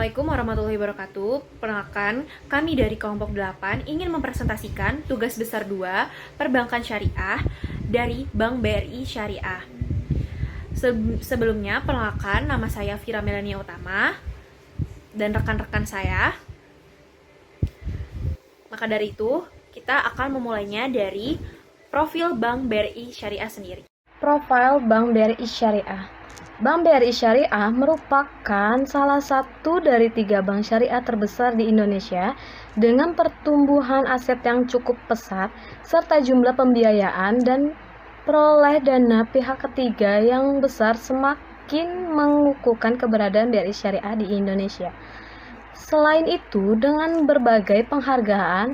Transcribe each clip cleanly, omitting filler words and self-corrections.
Assalamualaikum warahmatullahi wabarakatuh. Perkenalkan, kami dari kelompok 8 ingin mempresentasikan tugas besar 2 perbankan syariah dari Bank BRI Syariah. Sebelumnya, perkenalkan, nama saya Vira Melania Utama dan rekan-rekan saya. Maka dari itu, kita akan memulainya dari profil Bank BRI Syariah sendiri. Profil Bank BRI Syariah. Bank BRI Syariah merupakan salah satu dari 3 bank syariah terbesar di Indonesia dengan pertumbuhan aset yang cukup pesat serta jumlah pembiayaan dan peroleh dana pihak ketiga yang besar semakin mengukuhkan keberadaan BRI Syariah di Indonesia. Selain itu, dengan berbagai penghargaan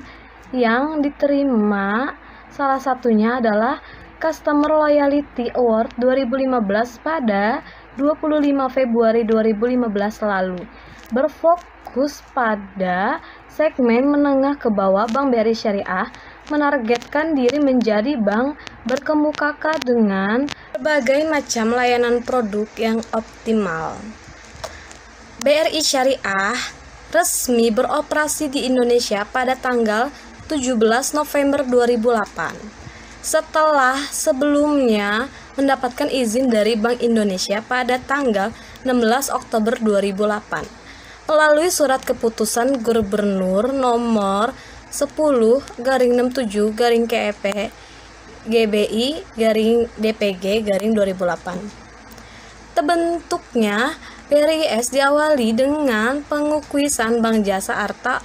yang diterima, salah satunya adalah Customer Loyalty Award 2015 pada 25 Februari 2015 lalu. Berfokus pada segmen menengah ke bawah, Bank BRI Syariah menargetkan diri menjadi bank berkemuka dengan berbagai macam layanan produk yang optimal. BRI Syariah resmi beroperasi di Indonesia pada tanggal 17 November 2008. Setelah sebelumnya mendapatkan izin dari Bank Indonesia pada tanggal 16 Oktober 2008 melalui surat keputusan Gubernur nomor 10/67/KEP GBI/DPG/2008. Terbentuknya BRIS diawali dengan pengukuhan Bank Jasa Arta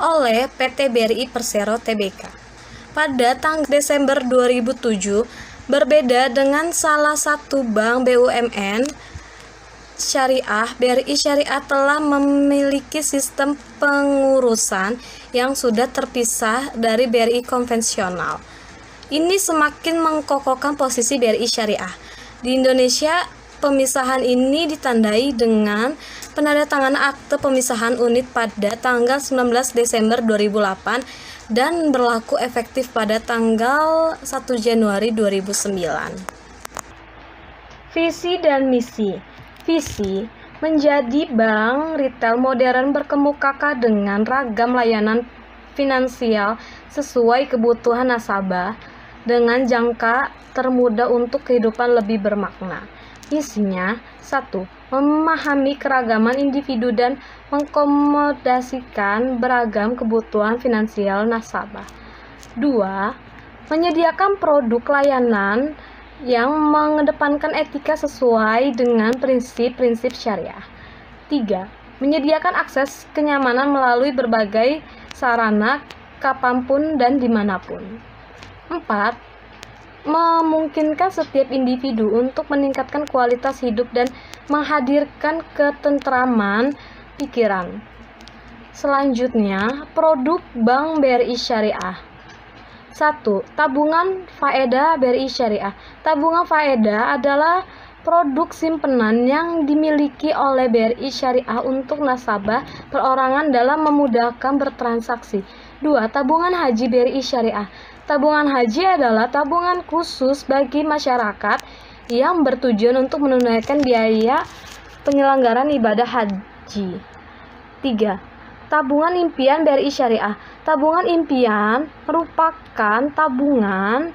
oleh PT BRI Persero Tbk. Pada tanggal Desember 2007, berbeda dengan salah satu bank BUMN syariah, BRI Syariah telah memiliki sistem pengurusan yang sudah terpisah dari BRI konvensional. Ini semakin mengkokohkan posisi BRI Syariah di Indonesia. Pemisahan ini ditandai dengan penandatanganan akte pemisahan unit pada tanggal 19 Desember 2008 dan berlaku efektif pada tanggal 1 Januari 2009. Visi dan misi. Visi menjadi bank retail modern berkemuka dengan ragam layanan finansial sesuai kebutuhan nasabah dengan jangka termudah untuk kehidupan lebih bermakna. Isinya: 1. Memahami keragaman individu dan mengakomodasikan beragam kebutuhan finansial nasabah. 2. Menyediakan produk layanan yang mengedepankan etika sesuai dengan prinsip-prinsip syariah. 3. Menyediakan akses kenyamanan melalui berbagai sarana kapanpun dan dimanapun. 4. Memungkinkan setiap individu untuk meningkatkan kualitas hidup dan menghadirkan ketentraman pikiran. Selanjutnya, produk Bank BRI Syariah. 1. Tabungan faedah BRI Syariah. Tabungan faedah adalah produk simpanan yang dimiliki oleh BRI Syariah untuk nasabah perorangan dalam memudahkan bertransaksi. 2. Tabungan haji BRI Syariah. Tabungan haji adalah tabungan khusus bagi masyarakat yang bertujuan untuk menunaikan biaya penyelenggaraan ibadah haji. 3. Tabungan impian BRI Syariah. Tabungan impian merupakan tabungan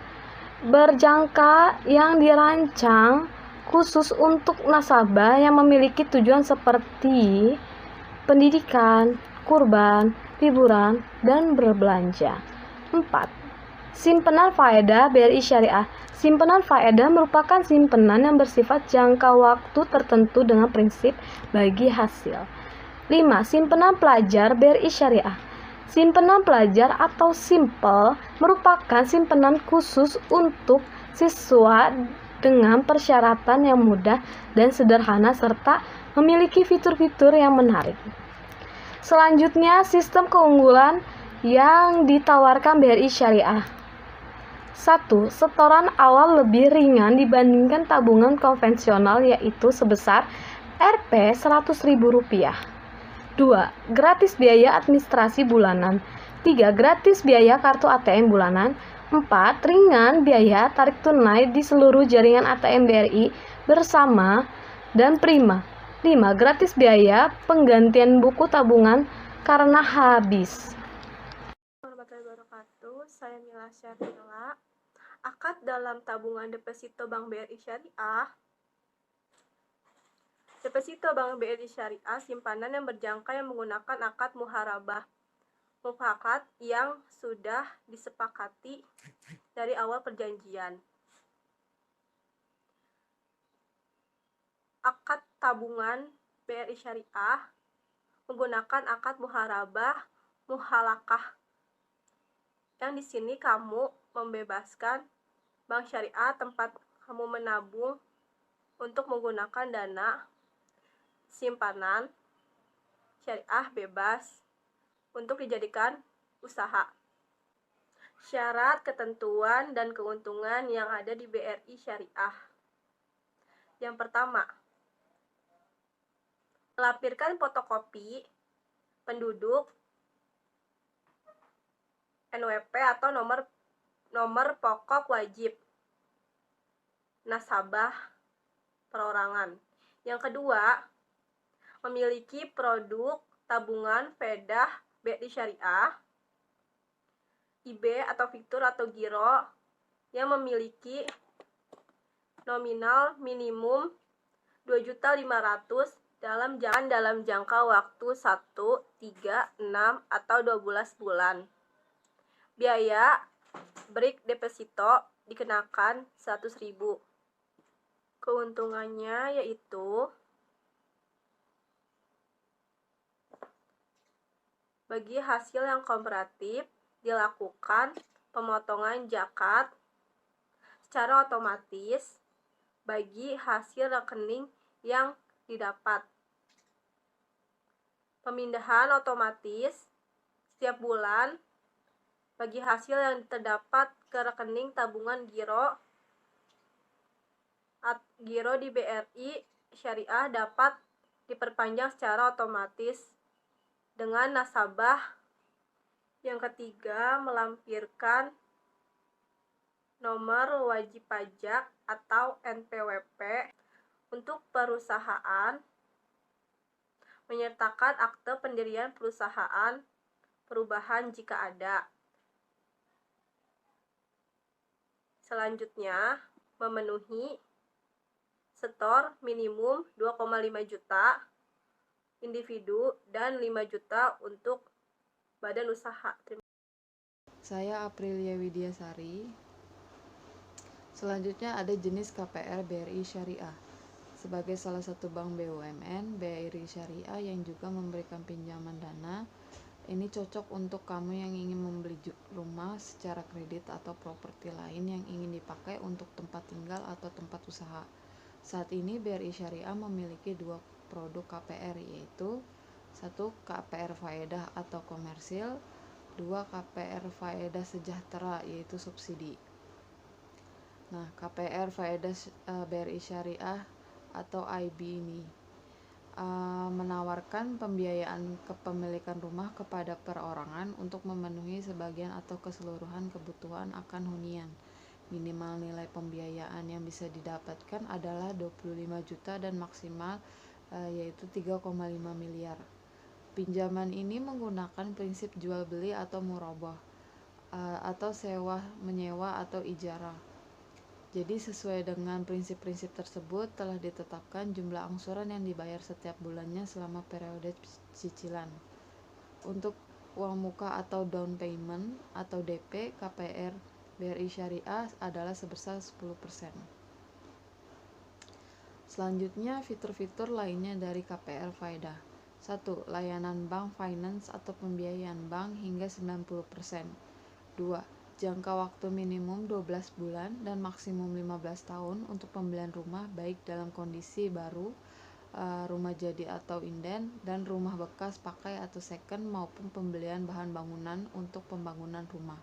berjangka yang dirancang khusus untuk nasabah yang memiliki tujuan seperti pendidikan, kurban, liburan, dan berbelanja. 4. Simpanan faedah BRI Syariah. Simpanan faedah merupakan simpanan yang bersifat jangka waktu tertentu dengan prinsip bagi hasil. 5. Simpanan pelajar BRI Syariah. Simpanan pelajar atau simpel merupakan simpanan khusus untuk siswa dengan persyaratan yang mudah dan sederhana serta memiliki fitur-fitur yang menarik. Selanjutnya, sistem keunggulan yang ditawarkan BRI Syariah. 1. Setoran awal lebih ringan dibandingkan tabungan konvensional, yaitu sebesar Rp 100.000. 2. Gratis biaya administrasi bulanan. 3. Gratis biaya kartu ATM bulanan. 4. Ringan biaya tarik tunai di seluruh jaringan ATM BRI bersama dan prima. 5. Gratis biaya penggantian buku tabungan karena habis. Warahmatullahi wabarakatuh. Saya Mila Syarila. Akad dalam tabungan deposito Bank BRI Syariah. Deposito Bank BRI Syariah simpanan yang berjangka yang menggunakan akad muharabah mufakat yang sudah disepakati dari awal perjanjian. Akad tabungan BRI Syariah menggunakan akad muharabah muhalakah, yang di sini kamu membebaskan bank syariah tempat kamu menabung untuk menggunakan dana simpanan syariah bebas untuk dijadikan usaha. Syarat, ketentuan, dan keuntungan yang ada di BRI Syariah. Yang pertama, melampirkan fotokopi penduduk NWP atau nomor pokok wajib nasabah perorangan. Yang kedua, memiliki produk tabungan faedah BRI Syariah, IB atau Fitur atau Giro yang memiliki nominal minimum 2.500.000 dalam jangka waktu 1, 3, 6, atau 12 bulan. Biaya break deposito dikenakan 100.000. Keuntungannya yaitu bagi hasil yang komparatif dilakukan pemotongan zakat secara otomatis bagi hasil rekening yang didapat. Pemindahan otomatis setiap bulan bagi hasil yang terdapat ke rekening tabungan giro di BRI Syariah dapat diperpanjang secara otomatis dengan nasabah. Yang ketiga, melampirkan nomor wajib pajak atau NPWP untuk perusahaan, menyertakan akte pendirian perusahaan perubahan jika ada. Selanjutnya, memenuhi setor minimum 2,5 juta individu dan 5 juta untuk badan usaha. Saya Aprilia Widyasari. Selanjutnya ada jenis KPR BRI Syariah. Sebagai salah satu bank BUMN, BRI Syariah yang juga memberikan pinjaman dana, ini cocok untuk kamu yang ingin membeli rumah secara kredit atau properti lain yang ingin dipakai untuk tempat tinggal atau tempat usaha. Saat ini BRI Syariah memiliki 2 produk KPR, yaitu 1. KPR Faedah atau komersil, 2. KPR Faedah Sejahtera yaitu subsidi. Nah, KPR Faedah BRI Syariah atau IB ini menawarkan pembiayaan kepemilikan rumah kepada perorangan untuk memenuhi sebagian atau keseluruhan kebutuhan akan hunian. Minimal nilai pembiayaan yang bisa didapatkan adalah 25 juta dan maksimal yaitu 3,5 miliar. Pinjaman ini menggunakan prinsip jual beli atau murabah atau sewa menyewa atau ijarah. Jadi sesuai dengan prinsip-prinsip tersebut telah ditetapkan jumlah angsuran yang dibayar setiap bulannya selama periode cicilan. Untuk uang muka atau down payment atau DP, KPR BRI Syariah adalah sebesar 10%. Selanjutnya, fitur-fitur lainnya dari KPR Faedah. 1. Layanan bank finance atau pembiayaan bank hingga 90%. 2. Jangka waktu minimum 12 bulan dan maksimum 15 tahun untuk pembelian rumah baik dalam kondisi baru, rumah jadi atau inden, dan rumah bekas pakai atau second maupun pembelian bahan bangunan untuk pembangunan rumah.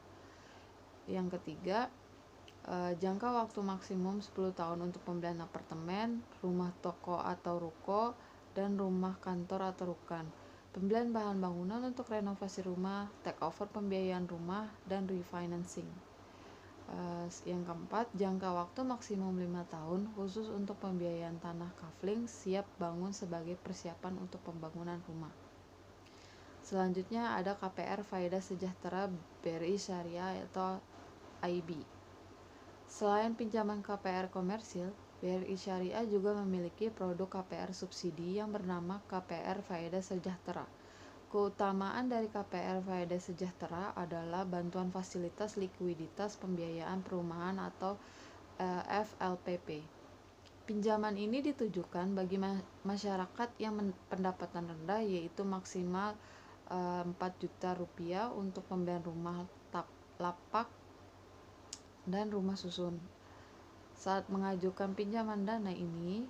Yang ketiga, jangka waktu maksimum 10 tahun untuk pembelian apartemen, rumah toko atau ruko, dan rumah kantor atau rukan. Pembelian bahan bangunan untuk renovasi rumah, take over pembiayaan rumah, dan refinancing. Yang keempat, jangka waktu maksimum 5 tahun khusus untuk pembiayaan tanah kafling siap bangun sebagai persiapan untuk pembangunan rumah. Selanjutnya ada KPR Faedah Sejahtera BRI Syariah atau IB. Selain pinjaman KPR komersil, BRI Syariah juga memiliki produk KPR subsidi yang bernama KPR Faedah Sejahtera. Keutamaan dari KPR Faedah Sejahtera adalah bantuan fasilitas likuiditas pembiayaan perumahan atau FLPP. Pinjaman ini ditujukan bagi masyarakat yang pendapatan rendah, yaitu maksimal 4 juta rupiah untuk pembelian rumah lapak dan rumah susun. Saat mengajukan pinjaman dana ini,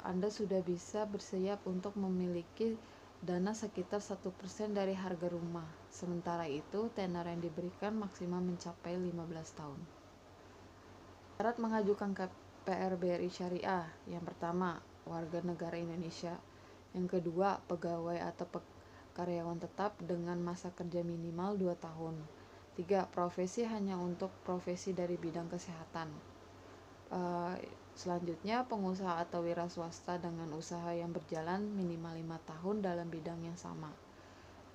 Anda sudah bisa bersiap untuk memiliki dana sekitar 1% dari harga rumah. Sementara itu, tenor yang diberikan maksimal mencapai 15 tahun. Syarat mengajukan KPR BRI Syariah. Yang pertama, warga negara Indonesia. Yang kedua, pegawai atau karyawan tetap dengan masa kerja minimal 2 tahun. 3. Profesi hanya untuk profesi dari bidang kesehatan. Selanjutnya, pengusaha atau wira swasta dengan usaha yang berjalan minimal 5 tahun dalam bidang yang sama.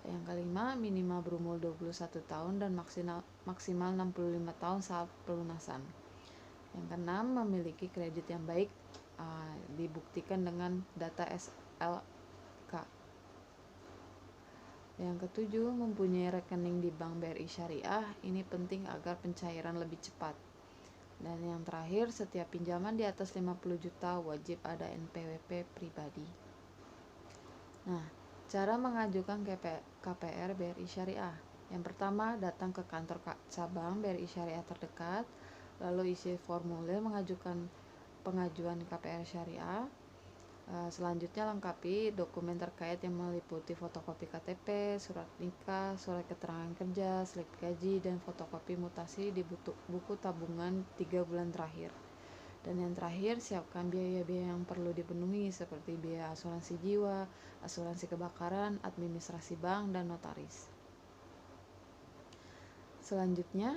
Yang kelima, minimal berumur 21 tahun dan maksimal 65 tahun saat pelunasan. Yang keenam, memiliki kredit yang baik, dibuktikan dengan data SLK. Yang ketujuh, mempunyai rekening di Bank BRI Syariah. Ini penting agar pencairan lebih cepat. Dan yang terakhir, setiap pinjaman di atas 50 juta wajib ada NPWP pribadi. Nah, cara mengajukan KPR BRI Syariah. Yang pertama, datang ke kantor cabang BRI Syariah terdekat, lalu isi formulir mengajukan pengajuan KPR Syariah. Selanjutnya, lengkapi dokumen terkait yang meliputi fotokopi KTP, surat nikah, surat keterangan kerja, slip gaji, dan fotokopi mutasi di buku tabungan 3 bulan terakhir. Dan yang terakhir, siapkan biaya-biaya yang perlu dipenuhi seperti biaya asuransi jiwa, asuransi kebakaran, administrasi bank, dan notaris. Selanjutnya,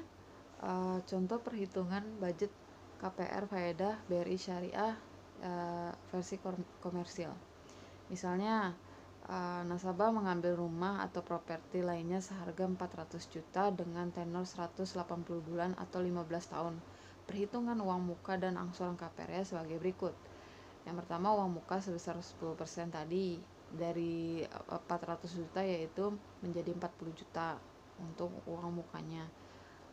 contoh perhitungan budget KPR Faedah BRI Syariah versi komersil. Misalnya, nasabah mengambil rumah atau properti lainnya seharga 400 juta dengan tenor 180 bulan atau 15 tahun. Perhitungan uang muka dan angsuran KPR sebagai berikut. Yang pertama, uang muka sebesar 10% tadi dari 400 juta, yaitu menjadi 40 juta untuk uang mukanya.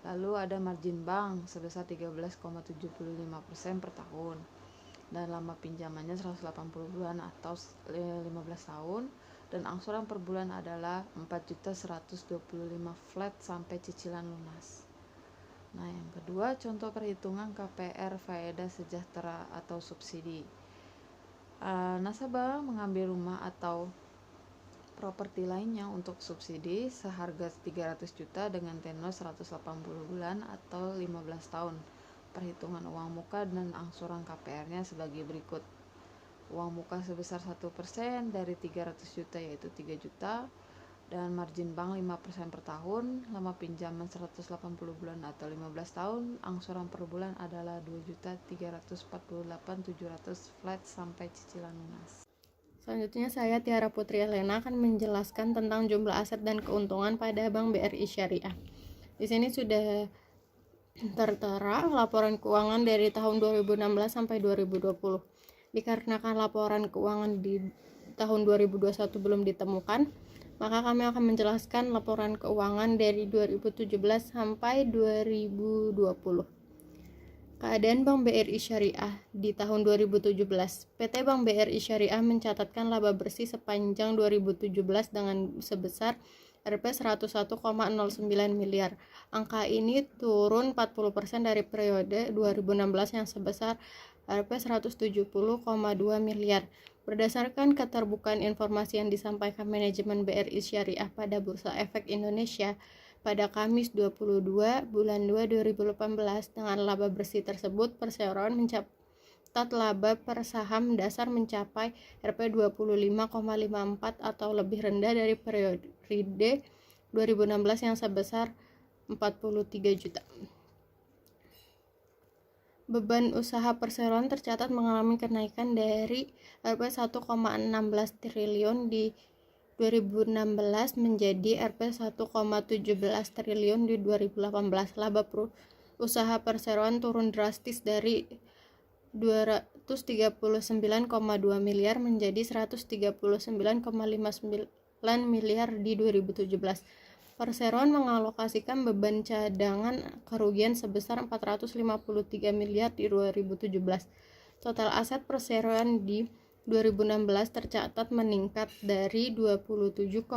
Lalu ada margin bank sebesar 13,75% per tahun. Dan lama pinjamannya 180 bulan atau 15 tahun, dan angsuran per bulan adalah 4.125 flat sampai cicilan lunas. Nah, yang kedua, contoh perhitungan KPR Faedah Sejahtera atau subsidi. Nasabah mengambil rumah atau properti lainnya untuk subsidi seharga 300 juta dengan tenor 180 bulan atau 15 tahun. Perhitungan uang muka dan angsuran KPR-nya sebagai berikut. Uang muka sebesar 1% dari 300 juta yaitu 3 juta, dan margin bank 5% per tahun, lama pinjaman 180 bulan atau 15 tahun, angsuran per bulan adalah 2.348.700 flat sampai cicilan lunas. Selanjutnya saya Tiara Putri Elena akan menjelaskan tentang jumlah aset dan keuntungan pada Bank BRI Syariah. Di sini sudah tertera laporan keuangan dari tahun 2016 sampai 2020. Dikarenakan laporan keuangan di tahun 2021 belum ditemukan, maka kami akan menjelaskan laporan keuangan dari 2017 sampai 2020. Keadaan Bank BRI Syariah di tahun 2017. PT Bank BRI Syariah mencatatkan laba bersih sepanjang 2017 dengan sebesar Rp 101,09 miliar. Angka ini turun 40% dari periode 2016 yang sebesar Rp 170,2 miliar. Berdasarkan keterbukaan informasi yang disampaikan manajemen BRI Syariah pada Bursa Efek Indonesia pada Kamis 22 bulan 2 2018, dengan laba bersih tersebut perseroan mencatat laba per saham dasar mencapai Rp 25,54 atau lebih rendah dari periode 2016 yang sebesar 43 juta. beban usaha perseroan tercatat mengalami kenaikan dari Rp 1,16 triliun di 2016 menjadi Rp 1,17 triliun di 2018. Laba usaha perseroan turun drastis dari 239,2 miliar menjadi 139,59 miliar di 2017. Perseroan mengalokasikan beban cadangan kerugian sebesar 453 miliar di 2017. Total aset perseroan di 2016 tercatat meningkat dari 27,68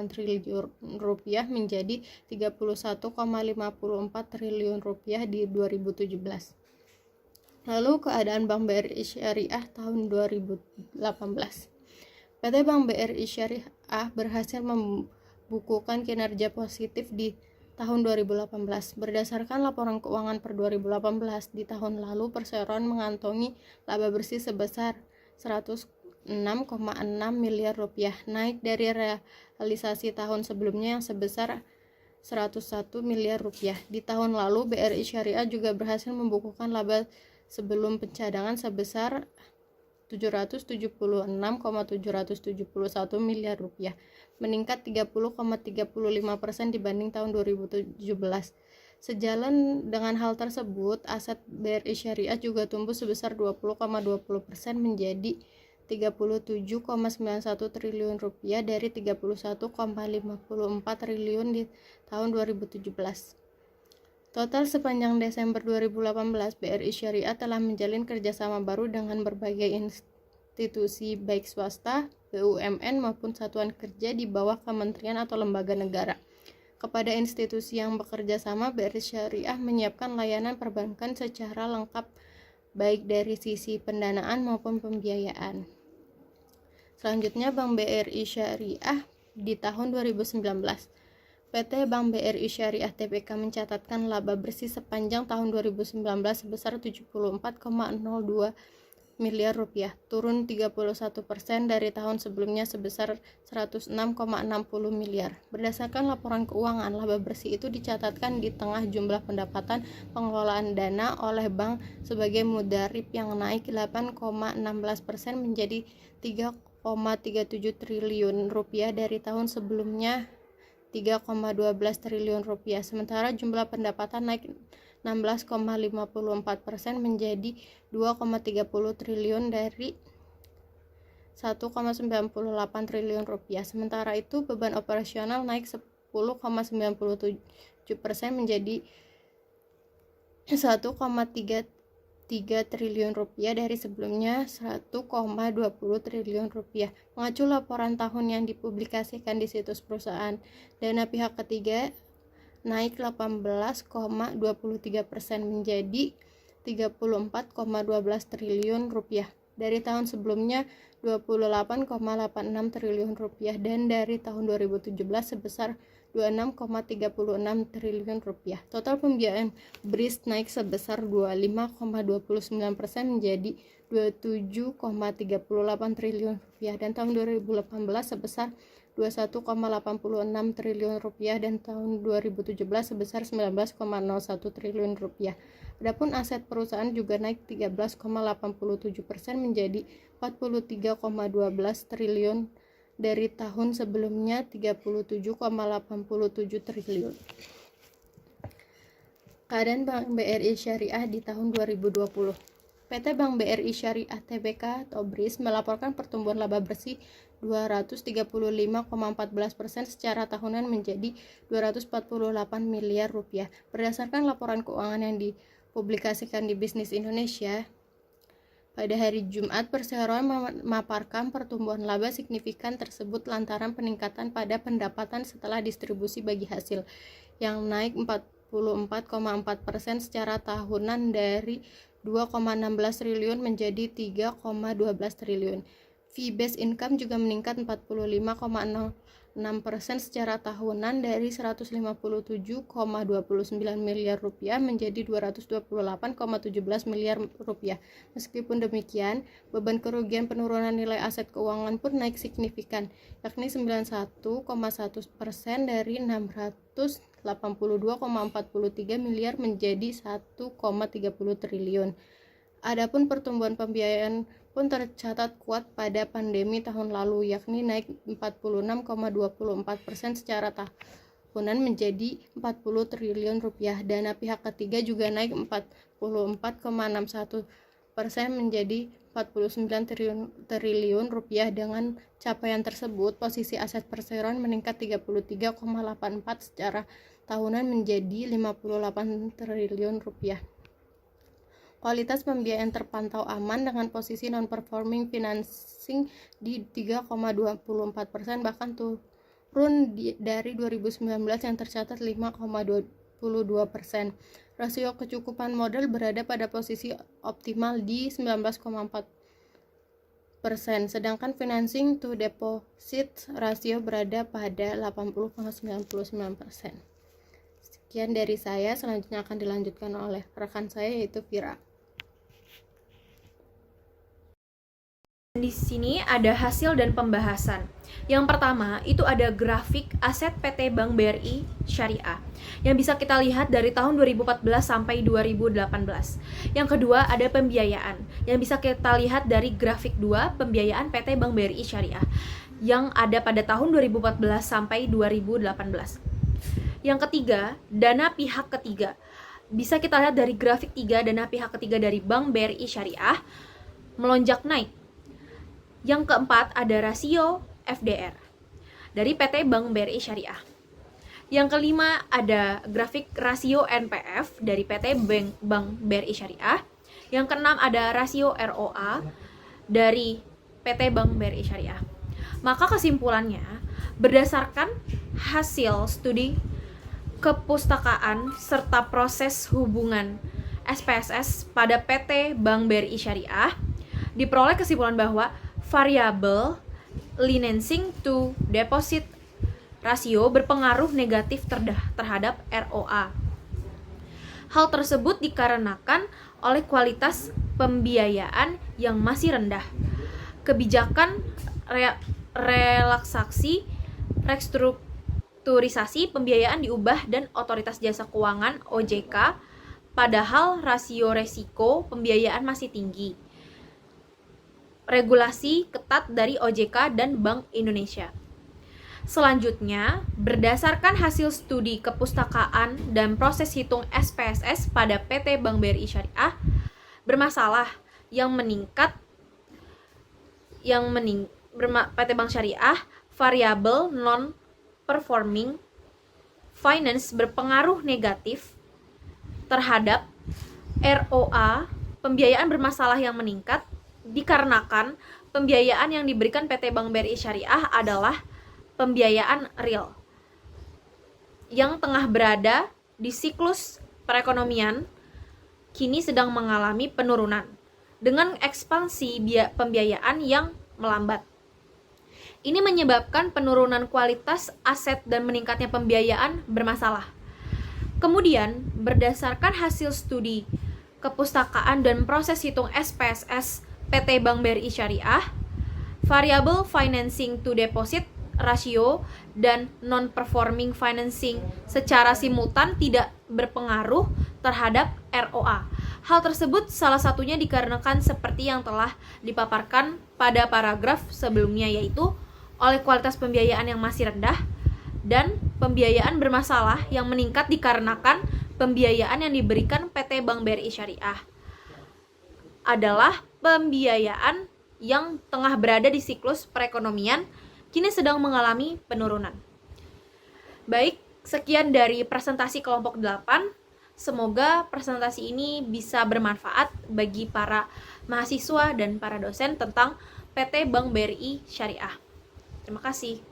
triliun rupiah menjadi 31,54 triliun rupiah di 2017. Lalu keadaan Bank BRI Syariah tahun 2018. PT Bank BRI Syariah berhasil membukukan kinerja positif di tahun 2018. Berdasarkan laporan keuangan per 2018, di tahun lalu perseroan mengantongi laba bersih sebesar 106,6 miliar rupiah, naik dari realisasi tahun sebelumnya yang sebesar 101 miliar rupiah. Di tahun lalu, BRI Syariah juga berhasil membukukan laba sebelum pencadangan sebesar 776,771 miliar rupiah, meningkat 30,35% dibanding tahun 2017. Sejalan dengan hal tersebut, aset BRI Syariah juga tumbuh sebesar 20,20% menjadi 37,91 triliun rupiah dari 31,54 triliun di tahun 2017. Total sepanjang Desember 2018, BRI Syariah telah menjalin kerjasama baru dengan berbagai institusi baik swasta, BUMN maupun satuan kerja di bawah kementerian atau lembaga negara. Kepada institusi yang bekerja sama, BRI Syariah menyiapkan layanan perbankan secara lengkap baik dari sisi pendanaan maupun pembiayaan. Selanjutnya, Bank BRI Syariah di tahun 2019. PT Bank BRI Syariah Tbk mencatatkan laba bersih sepanjang tahun 2019 sebesar 74,02 miliar rupiah, turun 31% dari tahun sebelumnya sebesar 106,60 miliar. Berdasarkan laporan keuangan, laba bersih itu dicatatkan di tengah jumlah pendapatan pengelolaan dana oleh bank sebagai mudharib yang naik 8,16% menjadi 3,37 triliun rupiah dari tahun sebelumnya 3,12 triliun rupiah. Sementara jumlah pendapatan naik 16,54% menjadi 2,30 triliun dari 1,98 triliun rupiah. Sementara itu beban operasional naik 10,97% menjadi 1,33 triliun rupiah dari sebelumnya 1,20 triliun rupiah. Mengacu laporan tahun yang dipublikasikan di situs perusahaan, dana pihak ketiga naik 18,23% menjadi 34,12 triliun rupiah dari tahun sebelumnya 28,86 triliun rupiah dan dari tahun 2017 sebesar 26,36 triliun rupiah. Total pembiayaan BRIS naik sebesar 25,29% menjadi 27,38 triliun rupiah dan tahun 2018 sebesar 21,86 triliun rupiah dan tahun 2017 sebesar 19,01 triliun rupiah. Adapun aset perusahaan juga naik 13,87% menjadi 43,12 triliun dari tahun sebelumnya 37,87 triliun. Keadaan Bank BRI Syariah di tahun 2020. PT Bank BRI Syariah Tbk atau BRIS melaporkan pertumbuhan laba bersih 235,14% secara tahunan menjadi 248 miliar rupiah. Berdasarkan laporan keuangan yang dipublikasikan di Bisnis Indonesia, pada hari Jumat, perseroan memaparkan pertumbuhan laba signifikan tersebut lantaran peningkatan pada pendapatan setelah distribusi bagi hasil yang naik 44,4% secara tahunan dari 2,16 triliun menjadi 3,12 triliun. Fee-based income juga meningkat 45,06% secara tahunan dari 157,29 miliar rupiah menjadi 228,17 miliar rupiah. Meskipun demikian, beban kerugian penurunan nilai aset keuangan pun naik signifikan, yakni 91,1% dari 600 82,43 miliar menjadi 1,30 triliun. Adapun pertumbuhan pembiayaan pun tercatat kuat pada pandemi tahun lalu, yakni naik 46,24% secara tahunan menjadi 40 triliun rupiah. Dana pihak ketiga juga naik 44,61% menjadi 49 triliun rupiah. Dengan capaian tersebut, posisi aset perseroan meningkat 33,84 secara tahunan menjadi 58 triliun rupiah. Kualitas pembiayaan terpantau aman dengan posisi non-performing financing di 3,24%, bahkan turun dari 2019 yang tercatat 5,22%. Rasio kecukupan modal berada pada posisi optimal di 19,4%, sedangkan financing to deposit rasio berada pada 80,99%. Sekian dari saya, selanjutnya akan dilanjutkan oleh rekan saya yaitu Vira. Di sini ada hasil dan pembahasan. Yang pertama, itu ada grafik aset PT Bank BRI Syariah yang bisa kita lihat dari tahun 2014 sampai 2018. Yang kedua, ada pembiayaan yang bisa kita lihat dari grafik 2 pembiayaan PT Bank BRI Syariah yang ada pada tahun 2014 sampai 2018. Yang ketiga, dana pihak ketiga. Bisa kita lihat dari grafik 3 dana pihak ketiga dari Bank BRI Syariah melonjak naik. Yang keempat, ada rasio FDR dari PT Bank BRI Syariah. Yang kelima, ada grafik rasio NPF dari PT Bank BRI Syariah. Yang keenam, ada rasio ROA dari PT Bank BRI Syariah. Maka kesimpulannya, berdasarkan hasil studi kepustakaan serta proses hubungan SPSS pada PT Bank BRI Syariah, diperoleh kesimpulan bahwa variabel financing to deposit rasio berpengaruh negatif terhadap ROA. Hal tersebut dikarenakan oleh kualitas pembiayaan yang masih rendah, kebijakan relaksasi restrukturisasi pembiayaan diubah dan otoritas jasa keuangan OJK, padahal rasio resiko pembiayaan masih tinggi. Regulasi ketat dari OJK dan Bank Indonesia. Selanjutnya, berdasarkan hasil studi kepustakaan dan proses hitung SPSS pada PT Bank BRI Syariah, bermasalah PT Bank Syariah, variabel non-performing finance berpengaruh negatif terhadap ROA, pembiayaan bermasalah yang meningkat dikarenakan pembiayaan yang diberikan PT Bank BRI Syariah adalah pembiayaan real yang tengah berada di siklus perekonomian kini sedang mengalami penurunan dengan ekspansi pembiayaan yang melambat. Ini menyebabkan penurunan kualitas aset dan meningkatnya pembiayaan bermasalah. Kemudian, berdasarkan hasil studi kepustakaan dan proses hitung SPSS PT Bank BRI Syariah, variabel financing to deposit rasio dan non-performing financing secara simultan tidak berpengaruh terhadap ROA. Hal tersebut salah satunya dikarenakan seperti yang telah dipaparkan pada paragraf sebelumnya, yaitu oleh kualitas pembiayaan yang masih rendah dan pembiayaan bermasalah yang meningkat dikarenakan pembiayaan yang diberikan PT Bank BRI Syariah adalah pembiayaan yang tengah berada di siklus perekonomian kini sedang mengalami penurunan. Baik, sekian dari presentasi kelompok 8. Semoga presentasi ini bisa bermanfaat bagi para mahasiswa dan para dosen tentang PT Bank BRI Syariah. Terima kasih.